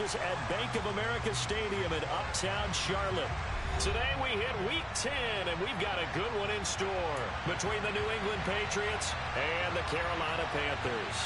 us at Bank of America Stadium in Uptown Charlotte. Today we hit Week 10, and we've got a good one in store between the New England Patriots and the Carolina Panthers.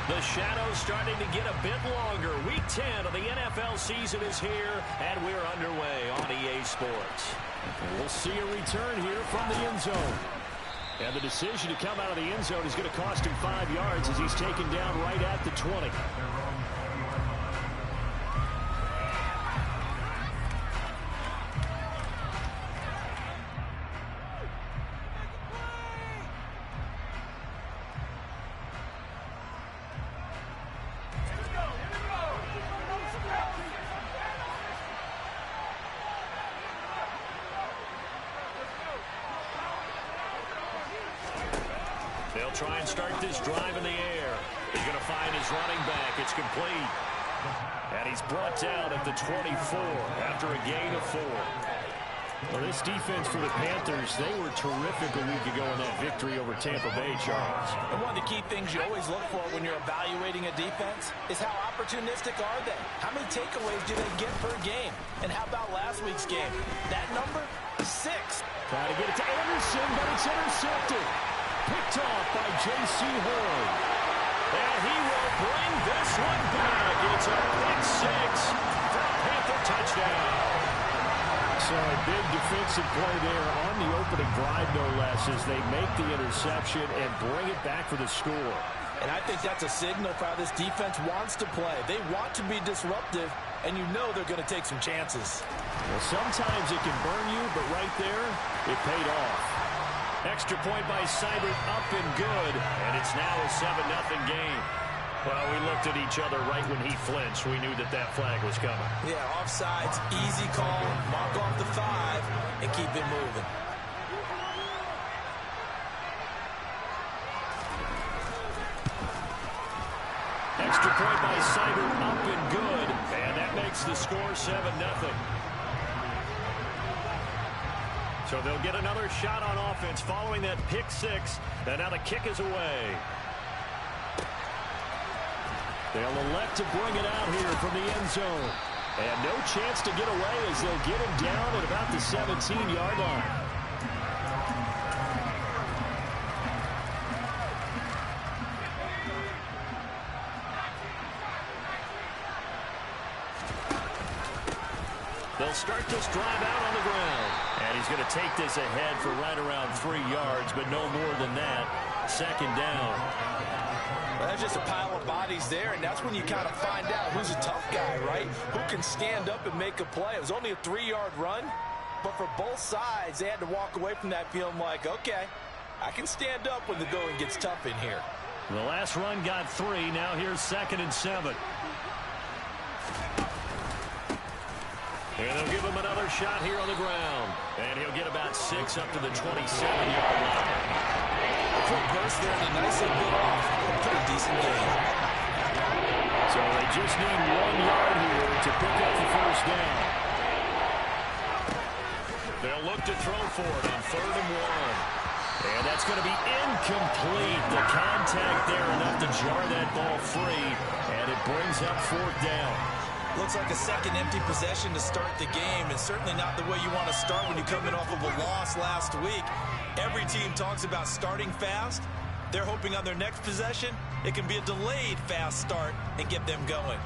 The shadow's starting to get a bit longer. Week 10 of the NFL season is here, and we're underway on EA Sports. We'll see a return here from the end zone. And the decision to come out of the end zone is going to cost him 5 yards as he's taken down right at the 20. They'll try and start this drive in the air. He's going to find his running back. It's complete. And he's brought down at the 24 after a gain of 4. Well, this defense for the Panthers, they were terrific a week ago in that victory over Tampa Bay, Charles. And one of the key things you always look for when you're evaluating a defense is how opportunistic are they? How many takeaways do they get per game? And how about last week's game? That number, 6. Trying to get it to Anderson, but it's intercepted. Picked off by J.C. Horn. And he will bring this one back. It's a pick 6 for a Panther touchdown. So a big defensive play there on the opening drive, no less, as they make the interception and bring it back for the score. And I think that's a signal for how this defense wants to play. They want to be disruptive, and you know they're going to take some chances. Well, sometimes it can burn you, but right there, it paid off. Extra point by Seibert, up and good, and it's now a 7-0 game. Well, we looked at each other right when he flinched. We knew that that flag was coming. Yeah, offsides, easy call, mark off the 5, and keep it moving. Extra point by Seibert, up and good, and that makes the score 7-0. So they'll get another shot on offense following that pick 6. And now the kick is away. They'll elect to bring it out here from the end zone. And no chance to get away as they'll get him down at about the 17-yard line. They'll start this drive out on the ground. And he's going to take this ahead for right around 3 yards, but no more than that. 2nd down. Well, that's just a pile of bodies there, and that's when you kind of find out who's a tough guy, right? Who can stand up and make a play. It was only a 3-yard run, but for both sides, they had to walk away from that feeling like, okay, I can stand up when the going gets tough in here. The last run got 3. Now here's 2nd and 7. And they'll give him another shot here on the ground. And he'll get about 6 up to the 27-yard line. Quick burst there and a nice little bit off. A pretty decent game. So they just need 1 yard here to pick up the first down. They'll look to throw for it on 3rd and 1. And that's going to be incomplete. The contact there enough to jar that ball free. And it brings up 4th down. Looks like a second empty possession to start the game, and certainly not the way you want to start when you're coming off of a loss last week. Every team talks about starting fast. They're hoping on their next possession, it can be a delayed fast start and get them going.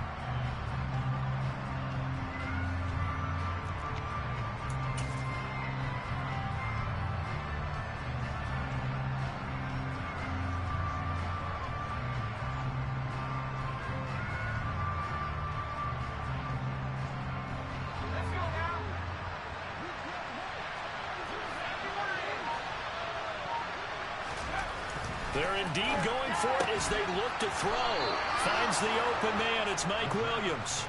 They're indeed going for it as they look to throw. Finds the open man. It's Mike Williams.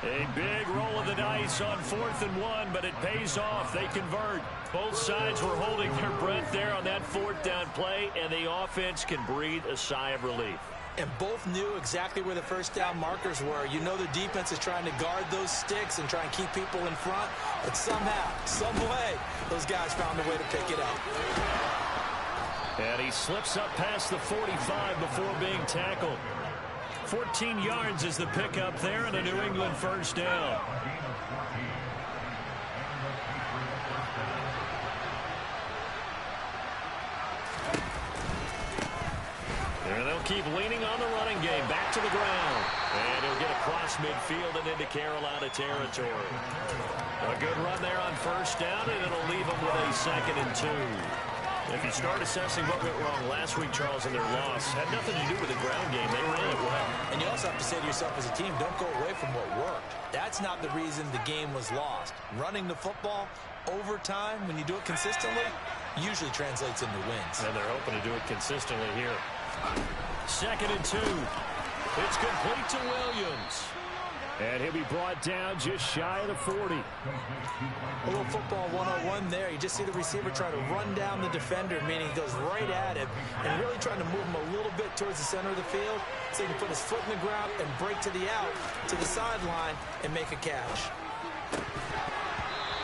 A big roll of the dice on 4th and 1, but it pays off. They convert. Both sides were holding their breath there on that 4th down play, and the offense can breathe a sigh of relief. And both knew exactly where the first down markers were. You know the defense is trying to guard those sticks and try and keep people in front. But somehow, some way, those guys found a way to pick it up. And he slips up past the 45 before being tackled. 14 yards is the pickup there and a New England first down. And they'll keep leaning on the running game. Back to the ground. And he'll get across midfield and into Carolina territory. A good run there on first down, and it'll leave them with a 2nd and 2. If you start assessing what went wrong last week, Charles, in their loss, had nothing to do with the ground game. They ran it well. And you also have to say to yourself as a team, don't go away from what worked. That's not the reason the game was lost. Running the football over time, when you do it consistently, usually translates into wins. And they're hoping to do it consistently here. 2nd and 2. It's complete to Williams. And he'll be brought down just shy of the 40. A little football 101 there. You just see the receiver try to run down the defender, meaning he goes right at him and really trying to move him a little bit towards the center of the field so he can put his foot in the ground and break to the out, to the sideline, and make a catch.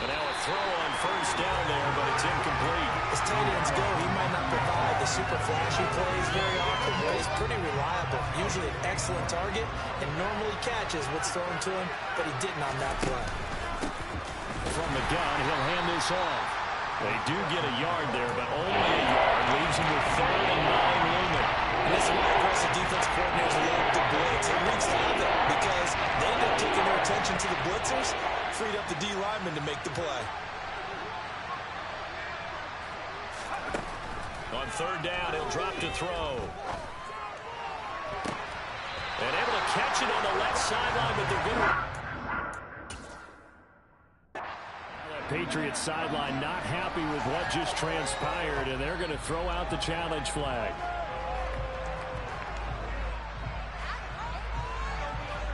And now a throw on first down there, but it's incomplete. As tight ends go, he might not provide the super flashy plays very often, but he's pretty reliable. Usually an excellent target and normally catches what's thrown to him, but he didn't on that play. From the gun, he'll hand this off. They do get a yard there, but only a yard. Leaves him with 3rd and 9 looming. And this is why aggressive defense coordinators love to blitz. It wreaks havoc because they end up taking their attention to the blitzers, freed up the D lineman to make the play. On 3rd down, he'll drop to throw. And able to catch it on the left sideline, but they're going to... Patriots sideline not happy with what just transpired, and they're going to throw out the challenge flag.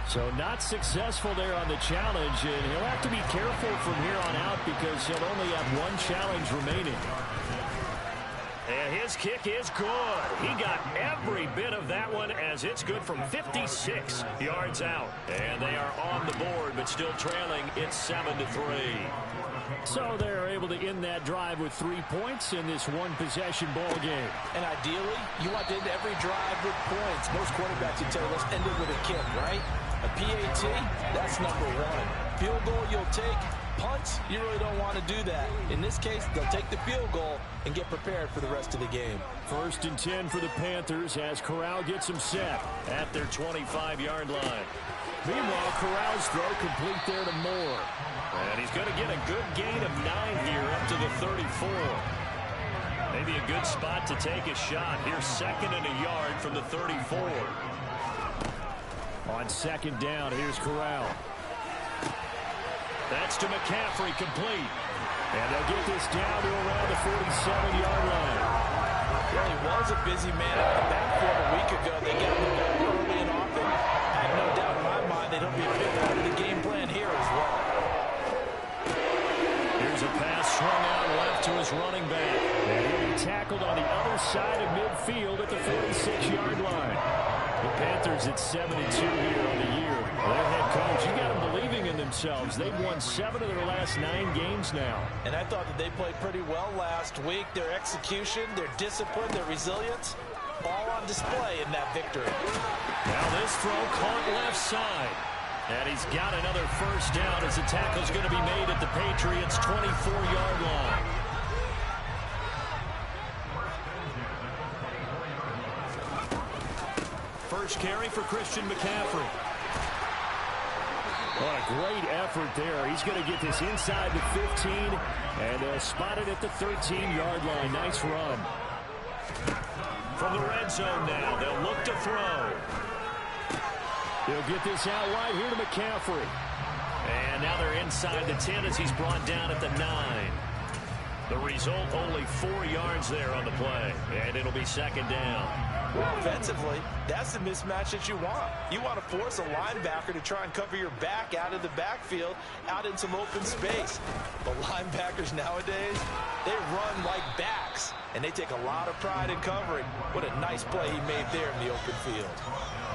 So not successful there on the challenge, and he'll have to be careful from here on out because he'll only have 1 challenge remaining. And his kick is good. He got every bit of that one as it's good from 56 yards out. And they are on the board, but still trailing. It's 7-3. So they're able to end that drive with 3 points in this one-possession ball game. And ideally, you want to end every drive with points. Most quarterbacks would tell you, let's end it with a kick, right? A PAT, that's number 1. Field goal you'll take. Punts, you really don't want to do that. In this case, they'll take the field goal and get prepared for the rest of the game. 1st and 10 for the Panthers as Corral gets them set at their 25-yard line. Meanwhile, Corral's throw complete there to Moore. And he's going to get a good gain of 9 here up to the 34. Maybe a good spot to take a shot. Here's 2nd and a yard from the 34. On 2nd down, here's Corral. That's to McCaffrey, complete. And they'll get this down to around the 47-yard line. Well, he was a busy man out of the backfield a week ago. They got him early and often. I have no doubt in my mind that he'll be a big part of the game plan here as well. Here's a pass swung out left to his running back. And he'll be tackled on the other side of midfield at the 46-yard line. The Panthers at 7-2 here on the year. Their head coach, you got them believing in themselves. They've won 7 of their last 9 games now. And I thought that they played pretty well last week. Their execution, their discipline, their resilience, all on display in that victory. Now this throw caught left side. And he's got another first down as the tackle's going to be made at the Patriots' 24-yard line. First carry for Christian McCaffrey. What a great effort there. He's going to get this inside the 15, and they'll spot it at the 13-yard line. Nice run. From the red zone now, they'll look to throw. He'll get this out right here to McCaffrey. And now they're inside the 10 as he's brought down at the 9. The result, only 4 yards there on the play, and it'll be 2nd down. Offensively, that's the mismatch that you want. You want to force a linebacker to try and cover your back out of the backfield, out in some open space. The linebackers nowadays, they run like backs, and they take a lot of pride in covering. What a nice play he made there in the open field.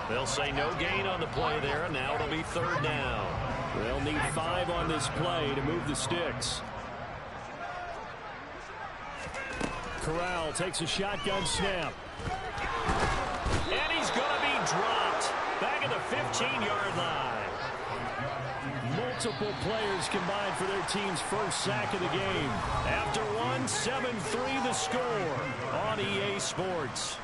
They'll say no gain on the play there, and now it'll be third down. They'll need 5 on this play to move the sticks. Corral takes a shotgun snap. And he's going to be dropped back at the 15-yard line. Multiple players combined for their team's first sack of the game. After one, 7-3 the score on EA Sports.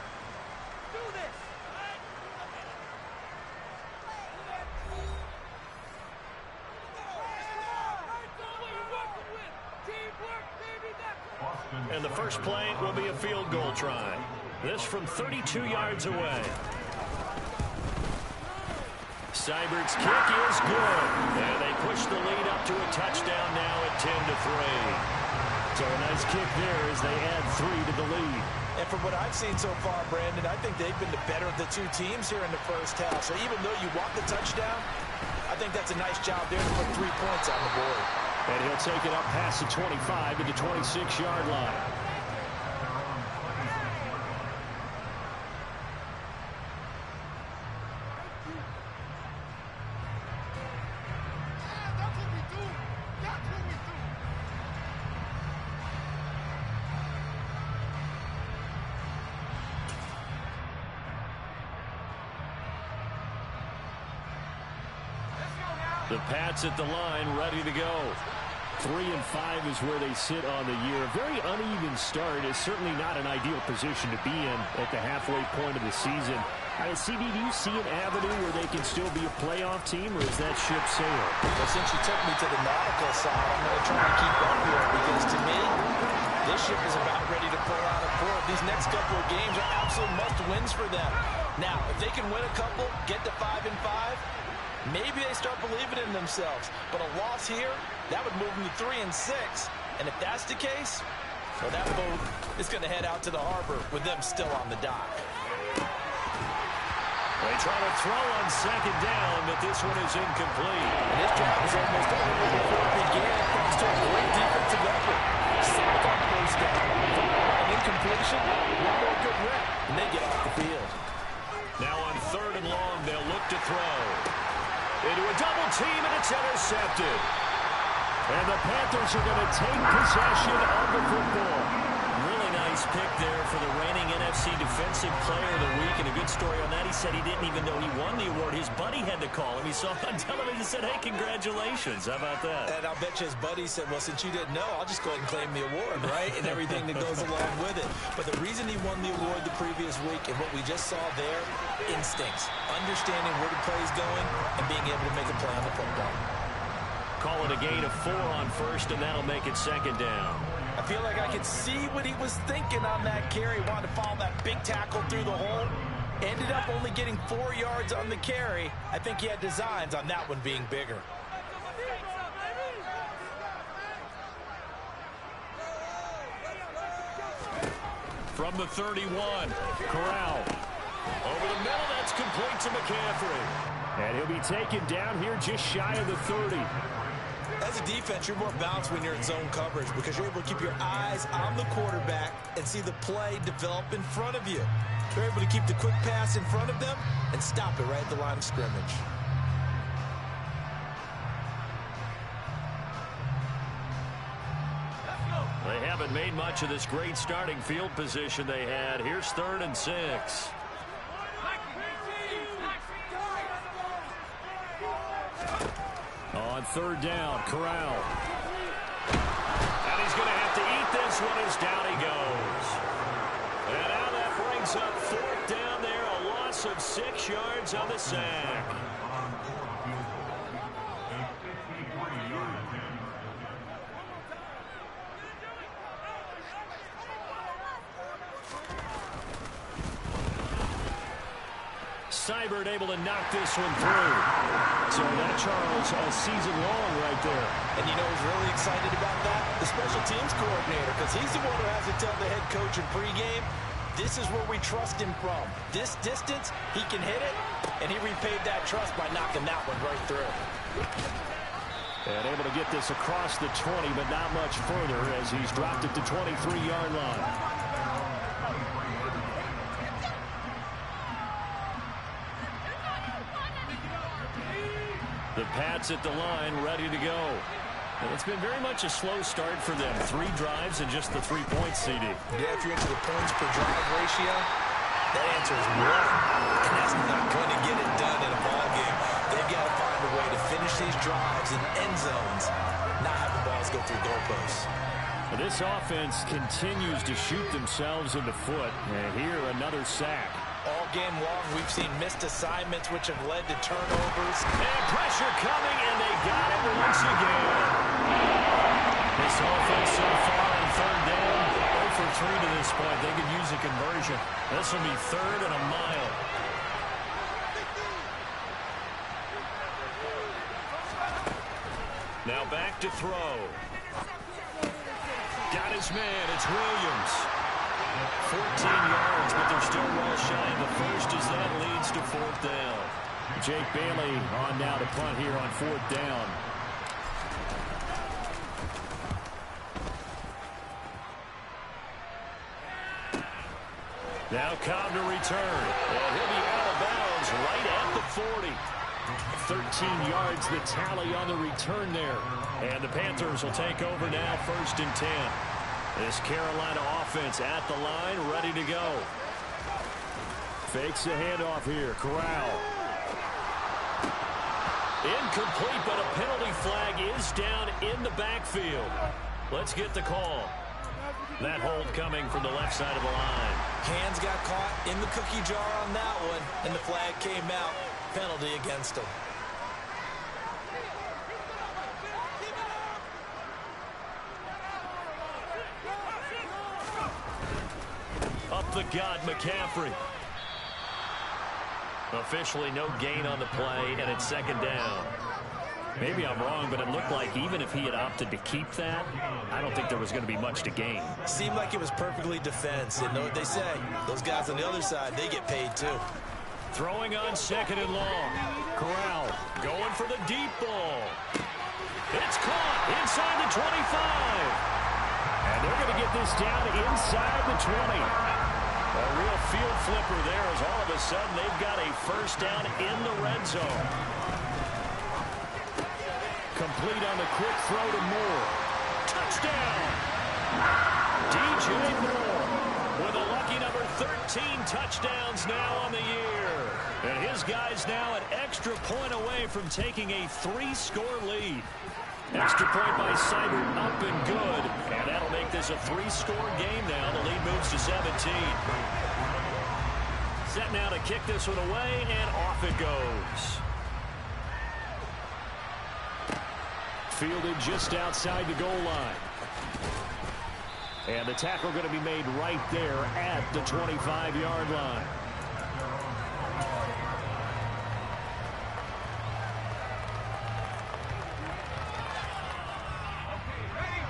And the first play will be a field goal try. This from 32 yards away. Seibert's kick is good. And they push the lead up to a touchdown now at 10-3. So a nice kick there as they add 3 to the lead. And from what I've seen so far, Brandon, I think they've been the better of the two teams here in the first half. So even though you want the touchdown, I think that's a nice job there to put 3 points on the board. And he'll take it up past the 25 to the 26-yard line. The Pats at the line, ready to go. 3-5 is where they sit on the year. A very uneven start is certainly not an ideal position to be in at the halfway point of the season. CB, do you see an avenue where they can still be a playoff team, or is that ship sailed? Well, since you took me to the nautical side, I'm going to try to keep up here because, to me, this ship is about ready to pull out of port. These next couple of games are absolute must-wins for them. Now, if they can win a couple, get to 5-5, maybe they start believing in themselves. But a loss here, that would move them to 3-6. And if that's the case, well, that boat is going to head out to the harbor with them still on the dock. They try to throw on second down, but this one is incomplete. And this drive is almost over before it began, thanks to a great defensive effort. Sack on first down, an incompletion, one more good rip, and they get off the field. Now on 3rd and long, they'll look to throw. Into a double team, and it's intercepted. And the Panthers are going to take possession of the football. Really nice pick there for the reigning NFC Defensive Player of the Week. And a good story on that. He said he didn't even know he won the award. His buddy had to call him. He saw him on television and said, hey, congratulations. How about that? And I'll bet you his buddy said, well, since you didn't know, I'll just go ahead and claim the award, right? And everything that goes along with it. But the reason he won the award the previous week and what we just saw there, instincts, understanding where the play is going, and being able to make a play on the football. Call it a gain of 4 on first, and that'll make it second down. I feel like I could see what he was thinking on that carry. Wanted to follow that big tackle through the hole. Ended up only getting 4 yards on the carry. I think he had designs on that one being bigger. From the 31, Corral. Over the middle, that's complete to McCaffrey. And he'll be taken down here just shy of the 30. As a defense, you're more balanced when you're in zone coverage because you're able to keep your eyes on the quarterback and see the play develop in front of you. You're able to keep the quick pass in front of them and stop it right at the line of scrimmage. They haven't made much of this great starting field position they had. Here's 3rd and 6. On 3rd down, Corral. And he's going to have to eat this one as down he goes. And now that brings up 4th down there, a loss of 6 yards on the sack. Seibert able to knock this one through. So that, Charles, all season long right there. And you know who's really excited about that? The special teams coordinator, because he's the one who has to tell the head coach in pregame, This is where we trust him from. This distance, he can hit it, and he repaid that trust by knocking that one right through. And able to get this across the 20, but not much further as he's dropped it to 23-yard line. The Pats at the line, ready to go. And it's been very much a slow start for them. 3 drives and just the 3 points, CD. Yeah, if you're into the points per drive ratio, that answer is 1. And that's not going to get it done in a ball game. They've got to find a way to finish these drives in end zones, not have the balls go through goalposts. This offense continues to shoot themselves in the foot. And here, another sack. All game long, we've seen missed assignments, which have led to turnovers. And pressure coming, and they got it once again. This offense so far on 3rd down, 0 for 3 to this point. They could use a conversion. This will be 3rd and a mile. Now back to throw. Got his man. It's Williams. 14 yards, but they're still well shy of the first as that leads to 4th down. Jake Bailey on now to punt here on 4th down. Now Cobb to return. And he'll be out of bounds right at the 40. 13 yards the tally on the return there. And the Panthers will take over now 1st and 10. This Carolina offense at the line, ready to go. Fakes the handoff here. Corral. Incomplete, but a penalty flag is down in the backfield. Let's get the call. That hold coming from the left side of the line. Hands got caught in the cookie jar on that one, and the flag came out. Penalty against him. Up the gut, McCaffrey. Officially no gain on the play, and it's 2nd down. Maybe I'm wrong, but it looked like even if he had opted to keep that, I don't think there was going to be much to gain. Seemed like it was perfectly defense. And know what they say? Those guys on the other side, they get paid too. Throwing on 2nd and long. Corral going for the deep ball. It's caught inside the 25. And they're going to get this down inside the 20. A real field flipper there as all of a sudden they've got a 1st down in the red zone. Complete on the quick throw to Moore. Touchdown! DJ Moore with a lucky number 13 touchdowns now on the year. And his guys now an extra point away from taking a 3-score lead. Extra point by Seibert, up and good. And that'll make this a 3-score game now. The lead moves to 17. Set now to kick this one away, and off it goes. Fielded just outside the goal line. And the tackle going to be made right there at the 25-yard line.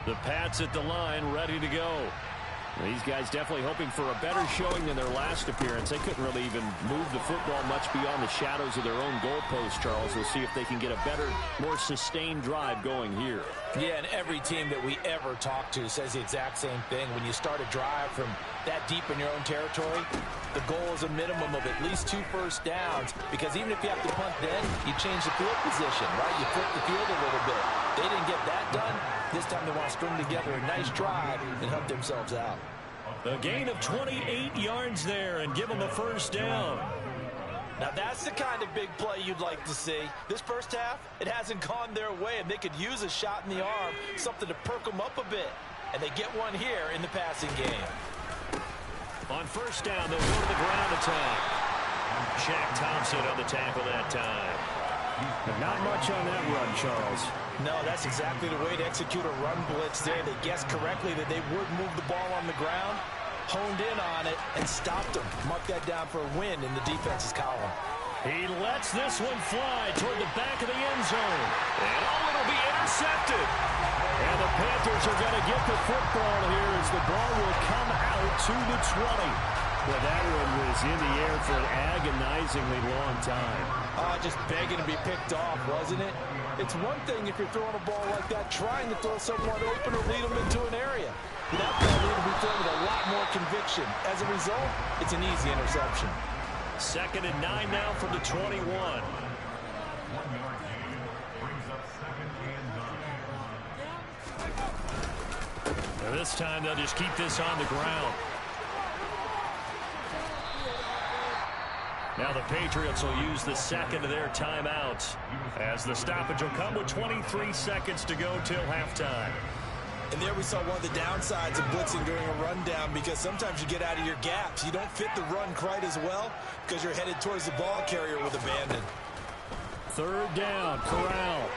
The Pats at the line, ready to go. These guys definitely hoping for a better showing than their last appearance. They couldn't really even move the football much beyond the shadows of their own goalpost, Charles. We'll see if they can get a better, more sustained drive going here. Yeah, and every team that we ever talk to says the exact same thing. When you start a drive from that deep in your own territory, the goal is a minimum of at least 2 first downs, because even if you have to punt then, you change the field position, right? You flip the field a little bit. They didn't get that done. This time they want to string together a nice drive and help themselves out. A gain of 28 yards there and give them a 1st down. Now that's the kind of big play you'd like to see. This first half, it hasn't gone their way, and they could use a shot in the arm, something to perk them up a bit. And they get one here in the passing game. On 1st down, they'll go to the ground attack. Shaq Thompson on the tackle that time. Not much on that run, Charles. No, that's exactly the way to execute a run blitz there. They guessed correctly that they would move the ball on the ground, honed in on it, and stopped them. Mark that down for a win in the defense's column. He lets this one fly toward the back of the end zone. And it'll be intercepted. And the Panthers are going to get the football here as the ball will come out to the 20. Well, that one was in the air for an agonizingly long time. Just begging to be picked off, wasn't it? It's one thing if you're throwing a ball like that, trying to throw someone open or lead them into an area. But that ball needed to be thrown with a lot more conviction. As a result, it's an easy interception. 2nd and 9 now from the 21. Now this time they'll just keep this on the ground. Now the Patriots will use the second of their timeouts as the stoppage will come with 23 seconds to go till halftime. And there we saw one of the downsides of blitzing during a rundown, because sometimes you get out of your gaps. You don't fit the run quite as well because you're headed towards the ball carrier with abandon. 3rd down, Corral.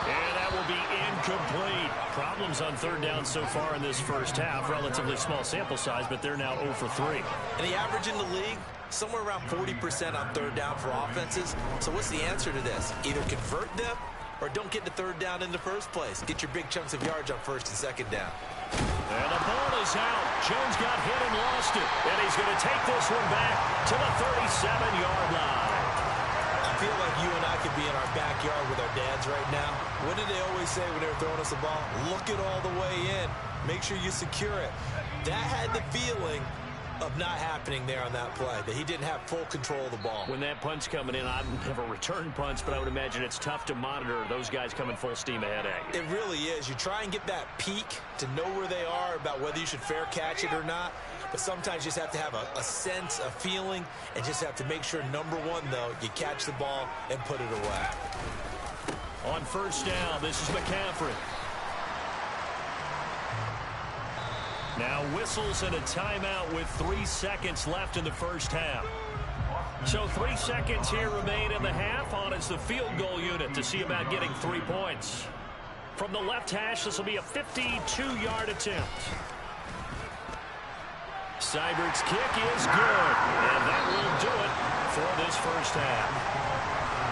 And that will be incomplete. Problems on 3rd down so far in this first half. Relatively small sample size, but they're now 0 for 3. And the average in the league, somewhere around 40% on 3rd down for offenses. So what's the answer to this? Either convert them or don't get to 3rd down in the first place. Get your big chunks of yards on 1st and 2nd down. And the ball is out. Jones got hit and lost it. And he's going to take this one back to the 37-yard line. I feel like you and I could be in our backyard with our dads right now. What did they always say when they were throwing us the ball? Look it all the way in. Make sure you secure it. That had the feeling of not happening there on that play, that he didn't have full control of the ball. When that punch coming in, I've never returned punch, but I would imagine it's tough to monitor those guys coming full steam ahead at you. It really is. You try and get that peek to know where they are, about whether you should fair catch it or not. But sometimes you just have to have a sense, a feeling, and just have to make sure, number one, though, you catch the ball and put it away. On 1st down, this is McCaffrey. Now whistles and a timeout with 3 seconds left in the first half. So 3 seconds here remain in the half. On is the field goal unit to see about getting 3 points. From the left hash, this will be a 52-yard attempt. Seibert's kick is good, and that will do it for this first half.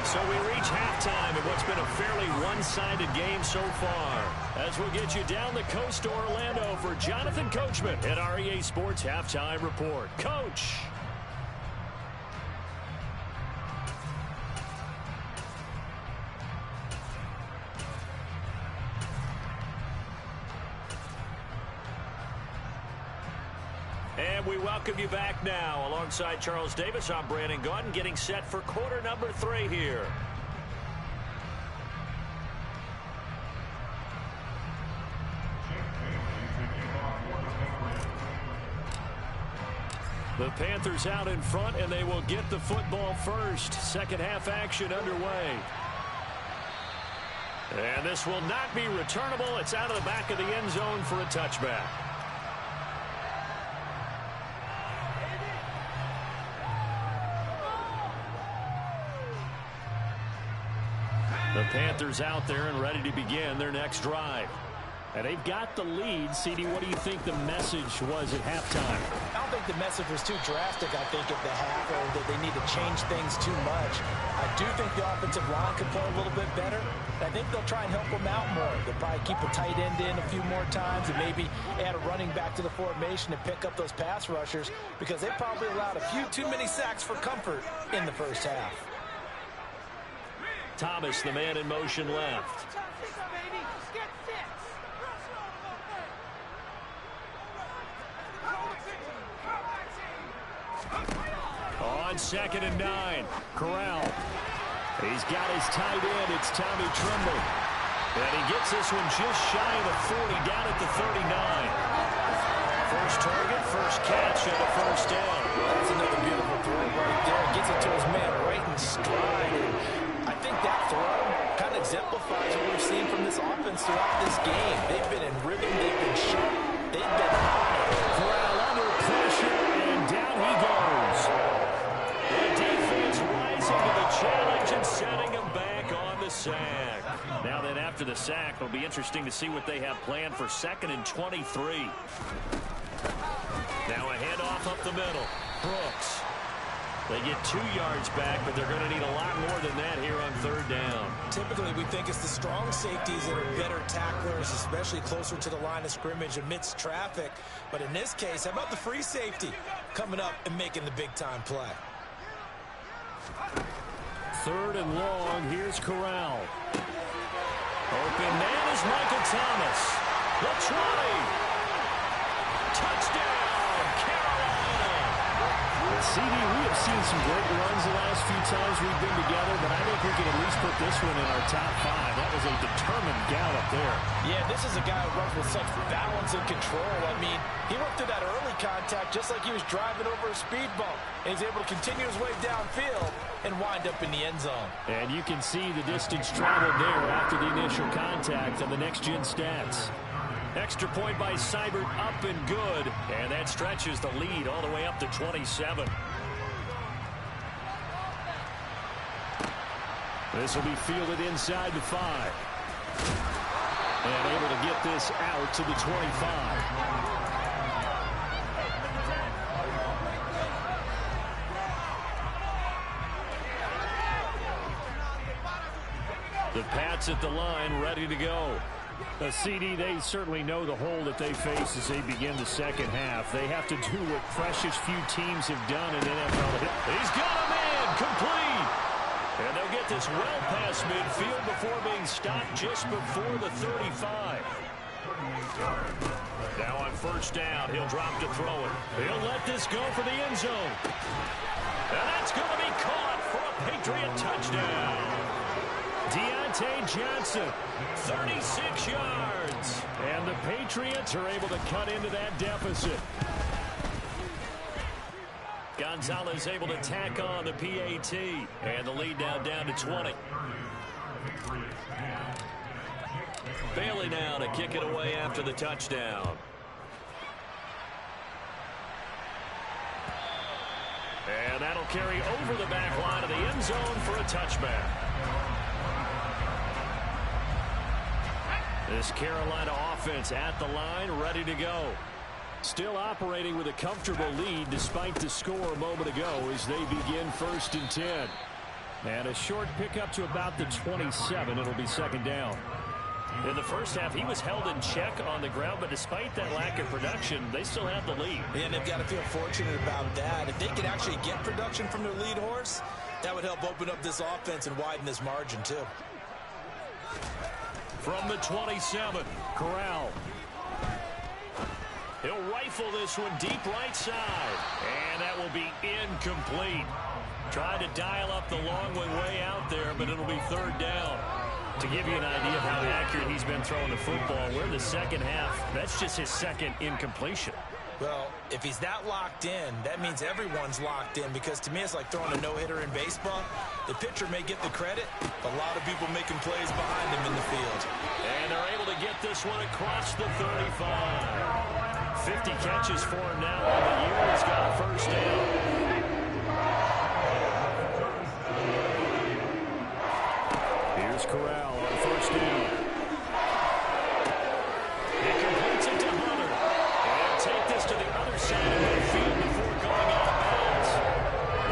So we reach halftime in what's been a fairly one-sided game so far. As we'll get you down the coast to Orlando for Jonathan Coachman at our EA Sports Halftime Report. Coach. And we welcome you back now. Alongside Charles Davis, I'm Brandon Gaudin, getting set for quarter number 3 here. The Panthers out in front, and they will get the football first. Second half action underway. And this will not be returnable. It's out of the back of the end zone for a touchback. The Panthers out there and ready to begin their next drive. And they've got the lead. CD, what do you think the message was at halftime? I don't think the message was too drastic, I think, at the half, or that they need to change things too much. I do think the offensive line could play a little bit better. I think they'll try and help them out more. They'll probably keep a tight end in a few more times and maybe add a running back to the formation and pick up those pass rushers, because they probably allowed a few too many sacks for comfort in the first half. Thomas, the man in motion left. On 2nd and 9, Corral. He's got his tight end. It's Tommy Tremble. And he gets this one just shy of the 40, down at the 39. First target, first catch, and a first down. That's another beautiful throw right there. Gets it to his man right in stride. And I think that throw kind of exemplifies what we've seen from this offense throughout this game. They've been in rhythm. They've been sharp. They've been high. Corral under pressure, and down he goes. The defense rising to the challenge and setting him back on the sack. Now then, after the sack, it'll be interesting to see what they have planned for 2nd and 23. Now a handoff up the middle. Brooks. They get 2 yards back, but they're going to need a lot more than that here on 3rd down. Typically, we think it's the strong safeties that are better tacklers, especially closer to the line of scrimmage amidst traffic. But in this case, how about the free safety coming up and making the big-time play? 3rd and long. Here's Corral. Open man is Michael Thomas. The 20. Touchdown, Carolina. CD, we have seen some great runs the last few times we've been together, but I think we can at least put this one in our top 5. That was a determined gallop there. Yeah, this is a guy who runs with such balance and control. I mean, he went through that early contact just like he was driving over a speed bump. And he's able to continue his way downfield and wind up in the end zone. And you can see the distance traveled there after the initial contact on the next-gen stats. Extra point by Seibert, up and good. And that stretches the lead all the way up to 27. This will be fielded inside the 5. And able to get this out to the 25. The Pats at the line, ready to go. The CD, they certainly know the hole that they face as they begin the second half. They have to do what precious few teams have done in NFL. He's got him in, complete. And they'll get this well past midfield before being stopped just before the 35. Now on 1st down, he'll drop to throw it. He'll let this go for the end zone. And that's going to be caught for a Patriot touchdown. Deontay Johnson, 36 yards. And the Patriots are able to cut into that deficit. Gonzalez able to tack on the PAT. And the lead now down to 20. Bailey now to kick it away after the touchdown. And that'll carry over the back line of the end zone for a touchback. This Carolina offense at the line, ready to go. Still operating with a comfortable lead despite the score a moment ago as they begin 1st and 10. And a short pickup to about the 27. It'll be 2nd down. In the first half, he was held in check on the ground, but despite that lack of production, they still have the lead. And they've got to feel fortunate about that. If they could actually get production from their lead horse, that would help open up this offense and widen this margin, too. From the 27, Corral. He'll rifle this one deep right side. And that will be incomplete. Tried to dial up the long way out there, but it'll be 3rd down. To give you an idea of how accurate he's been throwing the football, we're in the second half. That's just his 2nd incompletion. Well, if he's that locked in, that means everyone's locked in, because to me it's like throwing a no-hitter in baseball. The pitcher may get the credit, but a lot of people making plays behind him in the field. And they're able to get this one across the 35. 50 catches for him now on the year. He's got a 1st down. Here's Corral on 1st down. He completes it to Hunter. And take this to the other side of the field before going out of bounds.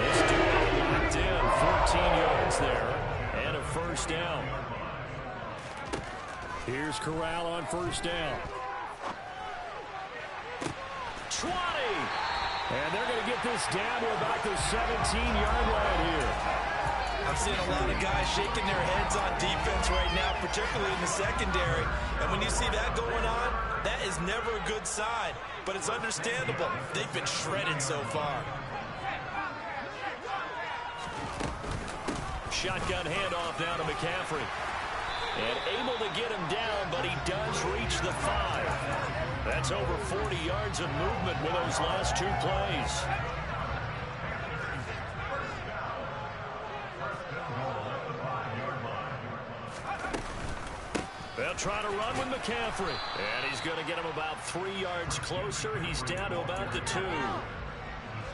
This dude locked in, 14 yards there, and a 1st down. Here's Corral on 1st down. 20. And they're going to get this down to about the 17-yard line here. I'm seeing a lot of guys shaking their heads on defense right now, particularly in the secondary. And when you see that going on, that is never a good sign. But it's understandable. They've been shredded so far. Shotgun handoff down to McCaffrey. And able to get him down, but he does reach the 5. That's over 40 yards of movement with those last 2 plays. They'll try to run with McCaffrey. And he's going to get him about 3 yards closer. He's down to about the 2.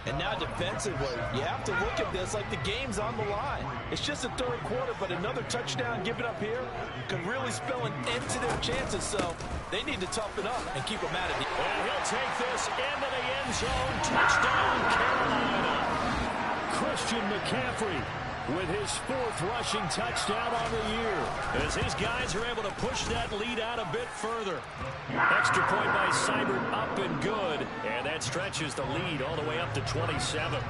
And now defensively, you have to look at this like the game's on the line. It's just the 3rd quarter, but another touchdown given up here could really spell an end to their chances. So they need to toughen up and keep them out of the... And he'll take this into the end zone. Touchdown, Carolina. Christian McCaffrey with his 4th rushing touchdown on the year, as his guys are able to push that lead out a bit further. Extra point by Seibert, up and good, and that stretches the lead all the way up to 27.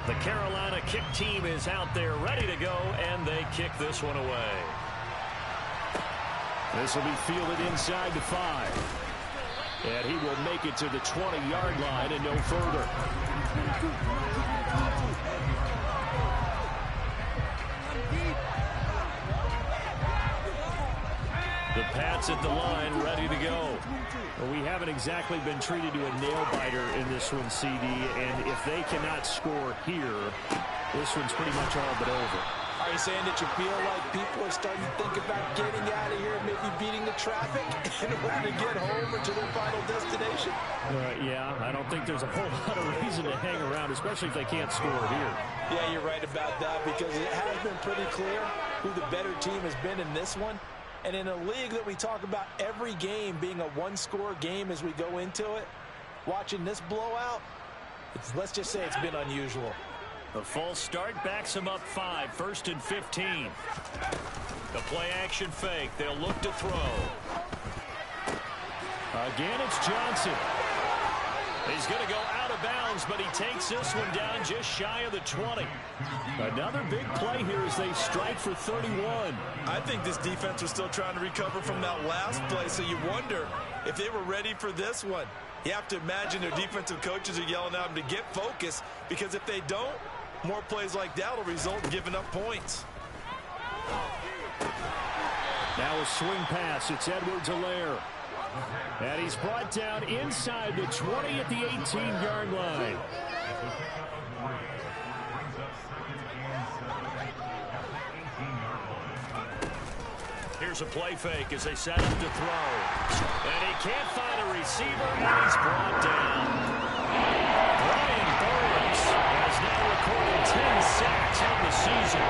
The Carolina kick team is out there ready to go, and they kick this one away. This will be fielded inside the 5. And he will make it to the 20-yard line and no further. The Pats at the line, ready to go. Well, we haven't exactly been treated to a nail-biter in this one, CD, and if they cannot score here, this one's pretty much all but over. Are you saying that you feel like people are starting to think about getting out of here, maybe beating the traffic in order to get home or to their final destination? Yeah, I don't think there's a whole lot of reason to hang around, especially if they can't score here. Yeah, you're right about that, because it has been pretty clear who the better team has been in this one. And in a league that we talk about every game being a one-score game as we go into it, watching this blowout, let's just say it's been unusual. The false start backs him up 5, 1st and 15. The play-action fake. They'll look to throw. Again, it's Johnson. He's going to go out of bounds, but he takes this one down just shy of the 20. Another big play here as they strike for 31. I think this defense was still trying to recover from that last play, so you wonder if they were ready for this one. You have to imagine their defensive coaches are yelling at them to get focused, because if they don't, more plays like that will result in giving up points. Now a swing pass. It's Edwards-Helaire. And he's brought down inside the 20 at the 18-yard line. Here's a play fake as they set up to throw. And he can't find a receiver, and he's brought down. Brian Burns has now recorded 10 sacks on the season.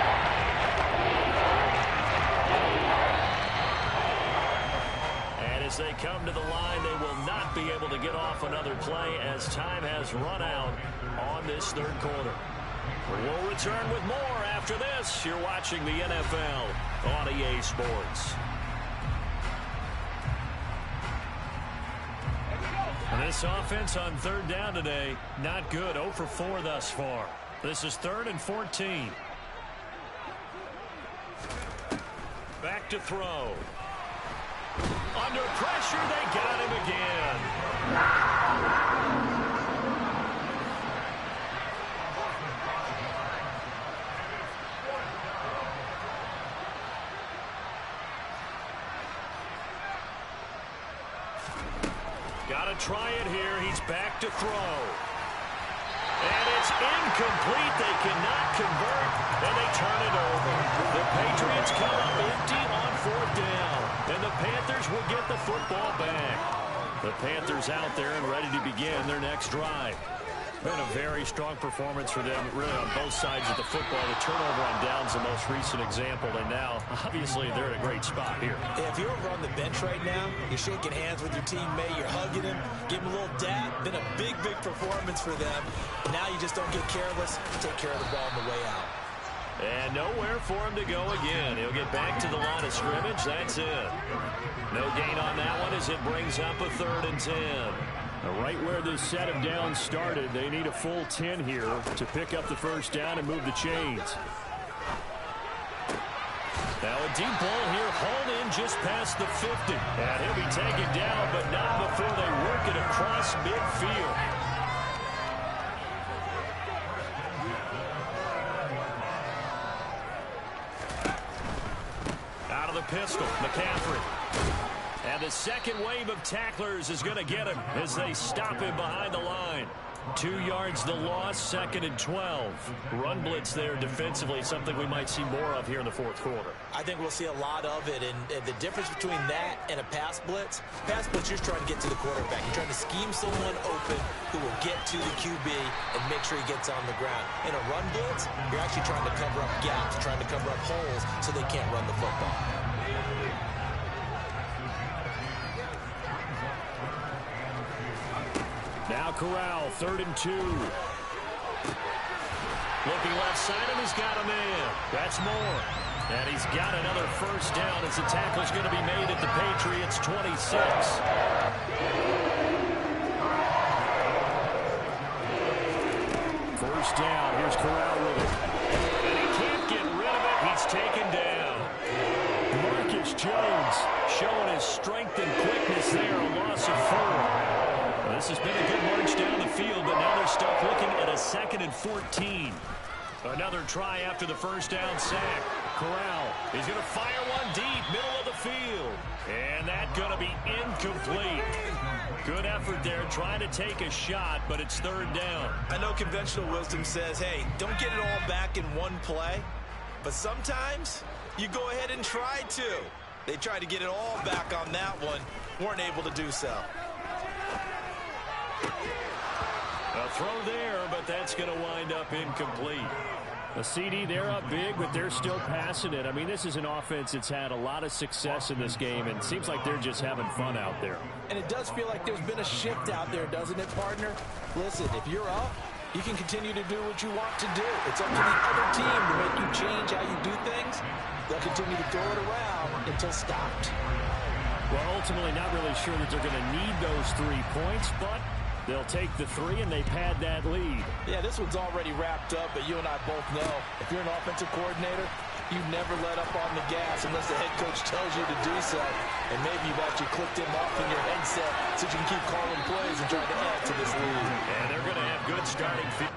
And as they come to the line, they will not be able to get off another play as time has run out on this 3rd quarter. We'll return with more after this. You're watching the NFL on EA Sports. This offense on 3rd down today, not good. 0 for 4 thus far. This is 3rd and 14. Back to throw. Under pressure, they got him again. Got to try it here. He's back to throw. And it's incomplete. They cannot convert, and they turn it over. The Patriots come up empty on 4th down, and the Panthers will get the football back. The Panthers out there and ready to begin their next drive. Been a very strong performance for them, really, on both sides of the football. The turnover on downs the most recent example, and now, obviously, they're in a great spot here. If you're over on the bench right now, you're shaking hands with your teammate, you're hugging him, give him a little dab. Been a big, big performance for them. Now you just don't get careless. Take care of the ball on the way out. And nowhere for him to go again. He'll get back to the line of scrimmage. That's it. No gain on that one as it brings up a 3rd and 10. Right where this set of downs started, they need a full 10 here to pick up the 1st down and move the chains. Now a deep ball here, hauled in just past the 50. And he'll be taken down, but not before they work it across midfield. Out of the pistol, McCaffrey. And the second wave of tacklers is going to get him as they stop him behind the line. 2 yards the loss, 2nd and 12. Run blitz there defensively, something we might see more of here in the 4th quarter. I think we'll see a lot of it, and the difference between that and a pass blitz, you're just trying to get to the quarterback. You're trying to scheme someone open who will get to the QB and make sure he gets on the ground. In a run blitz, you're actually trying to cover up gaps, trying to cover up holes so they can't run the football. Now Corral, 3rd and 2. Looking left side, and he's got a man. That's Moore. And he's got another first down as the tackle's going to be made at the Patriots' 26. First down. Here's Corral with it. And he can't get rid of it. He's taken down. Marcus Jones showing his strength and quickness there. A loss of 4. Well, this has been a good march down the field, but now they're stuck looking at a 2nd and 14. Another try after the first down sack. Corral is going to fire one deep, middle of the field. And that's going to be incomplete. Good effort there, trying to take a shot, but it's 3rd down. I know conventional wisdom says, hey, don't get it all back in one play. But sometimes you go ahead and try to. They tried to get it all back on that one. Weren't able to do so. A throw there, but that's going to wind up incomplete. A CD, they're up big, but they're still passing it. I mean, this is an offense that's had a lot of success in this game, and it seems like they're just having fun out there. And it does feel like there's been a shift out there, doesn't it, partner? Listen, if you're up, you can continue to do what you want to do. It's up to the other team to make you change how you do things. They'll continue to throw it around until stopped. Well, ultimately, not really sure that they're going to need those 3 points, but they'll take the 3 and they pad that lead. Yeah, this one's already wrapped up, but you and I both know if you're an offensive coordinator, you never let up on the gas unless the head coach tells you to do so. And maybe you've actually clicked him off in your headset so you can keep calling plays and trying to add to this lead. And they're going to have good starting field.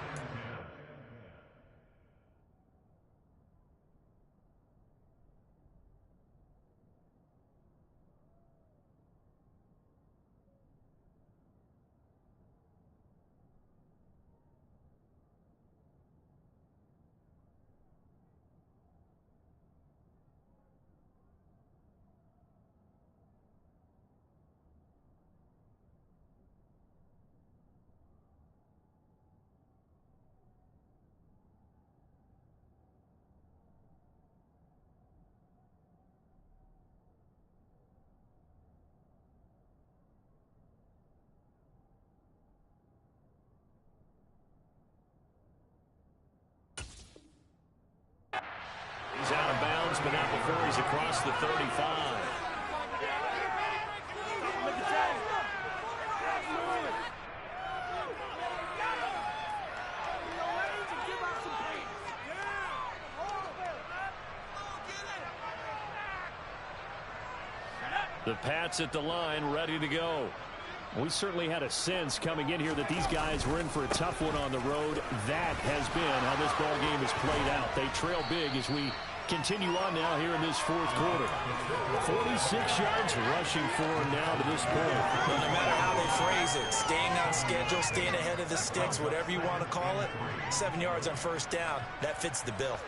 He's out of bounds, but not before he's across the 35. The Pats at the line, ready to go. We certainly had a sense coming in here that these guys were in for a tough one on the road. That has been how this ball game has played out. They trail big as we continue on now here in this 4th quarter. 46 yards rushing for them now to this point. Well, no matter how they phrase it, staying on schedule, staying ahead of the sticks, whatever you want to call it, 7 yards on first down, that fits the bill.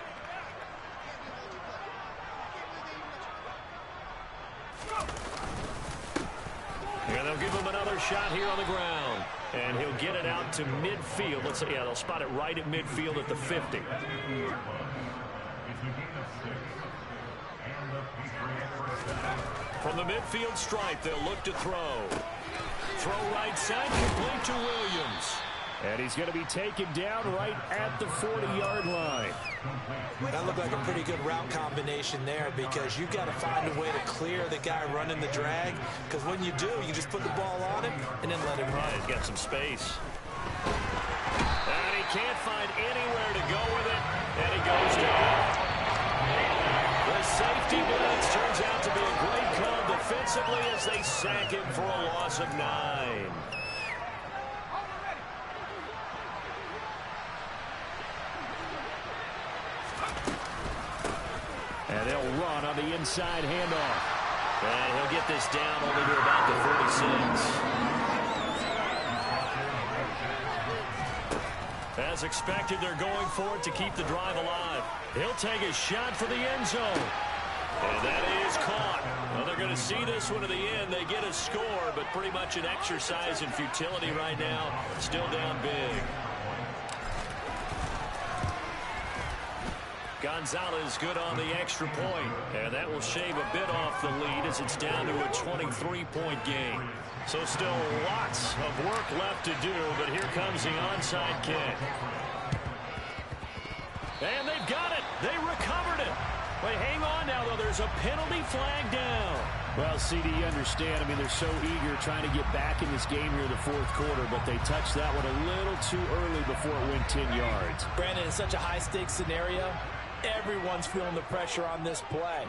And they'll give him another shot here on the ground. And he'll get it out to midfield. Let's say, yeah, they'll spot it right at midfield at the 50. From the midfield stripe, they'll look to throw. Throw right side, complete to Williams. And he's going to be taken down right at the 40-yard line. That looked like a pretty good route combination there because you've got to find a way to clear the guy running the drag. Because when you do, you just put the ball on him and then let him run. He's got some space. And he can't find anywhere to go with it. And he goes down. The safety blitz turns out to be a great call defensively as they sack him for a loss of 9. And they'll run on the inside handoff. And he'll get this down only to about the 46. As expected, they're going for it to keep the drive alive. He'll take a shot for the end zone. And that is caught. Well, they're going to see this one to the end. They get a score, but pretty much an exercise in futility right now. Still down big. Gonzalez good on the extra point. And that will shave a bit off the lead as it's down to a 23-point game. So still lots of work left to do, but here comes the onside kick. But hang on now, though. There's a penalty flag down. Well, CD, you understand. I mean, they're so eager trying to get back in this game here in the fourth quarter, but they touched that one a little too early before it went 10 yards. Brandon, in such a high-stakes scenario, everyone's feeling the pressure on this play.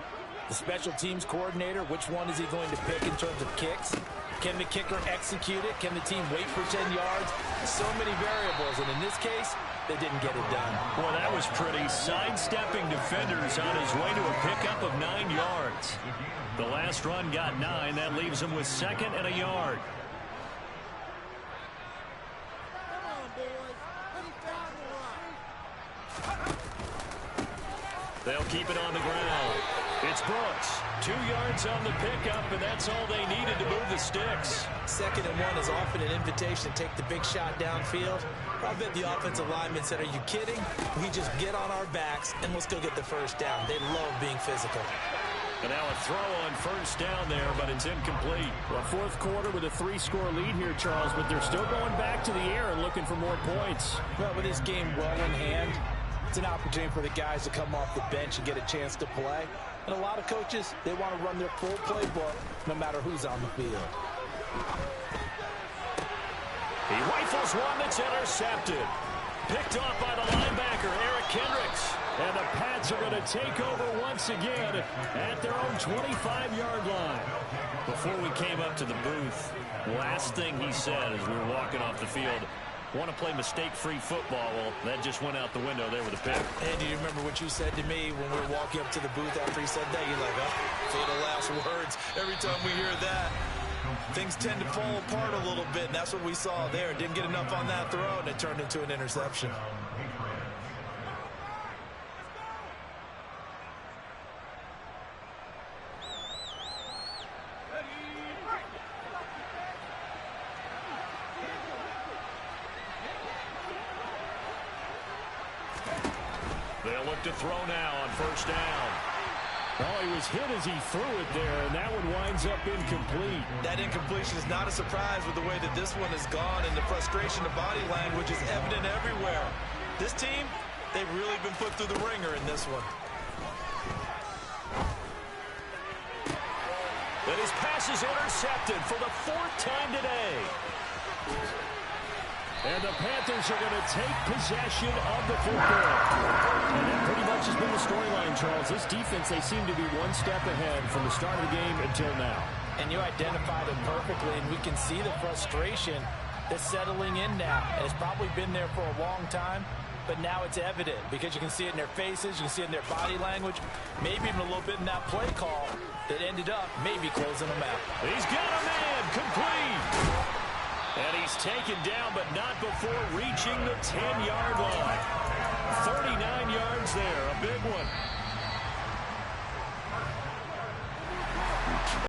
The special teams coordinator, which one is he going to pick in terms of kicks? Can the kicker execute it? Can the team wait for 10 yards? So many variables, and in this case, they didn't get it done. Well, that was pretty. Sidestepping defenders on his way to a pickup of 9 yards. The last run got 9. That leaves him with 2nd and a yard. They'll keep it on the ground. It's Brooks. 2 yards on the pickup, and that's all they needed to move the sticks. 2nd and 1 is often an invitation to take the big shot downfield. I bet the offensive lineman said, are you kidding? We just get on our backs, and let's go get the first down. They love being physical. And now a throw on first down there, but it's incomplete. Well, fourth quarter with a 3-score lead here, Charles, but they're still going back to the air and looking for more points. Well, with this game well in hand, it's an opportunity for the guys to come off the bench and get a chance to play. And a lot of coaches, they want to run their full playbook no matter who's on the field. He rifles one that's intercepted. Picked off by the linebacker, Eric Kendricks. And the Pats are going to take over once again at their own 25-yard line. Before we came up to the booth, last thing he said as we were walking off the field, want to play mistake-free football. Well, that just went out the window there with a pick. And do you remember what you said to me when we were walking up to the booth after he said that? You're like, oh, fatal last words. Every time we hear that, things tend to fall apart a little bit, and that's what we saw there. Didn't get enough on that throw, and it turned into an interception. They'll look to throw now on first down. Oh, he was hit as he threw it there, and that one winds up incomplete. That incompletion is not a surprise with the way that this one has gone, and the frustration of body language is evident everywhere. This team, they've really been put through the ringer in this one. And his pass is intercepted for the 4th time today. And the Panthers are going to take possession of the football. And that pretty much has been the storyline, Charles. This defense, they seem to be one step ahead from the start of the game until now. And you identified it perfectly, and we can see the frustration that's settling in now. And it's probably been there for a long time, but now it's evident because you can see it in their faces, you can see it in their body language, maybe even a little bit in that play call that ended up maybe closing them out. He's got a man, complete. And he's taken down, but not before reaching the 10-yard line. 39 yards there, a big one.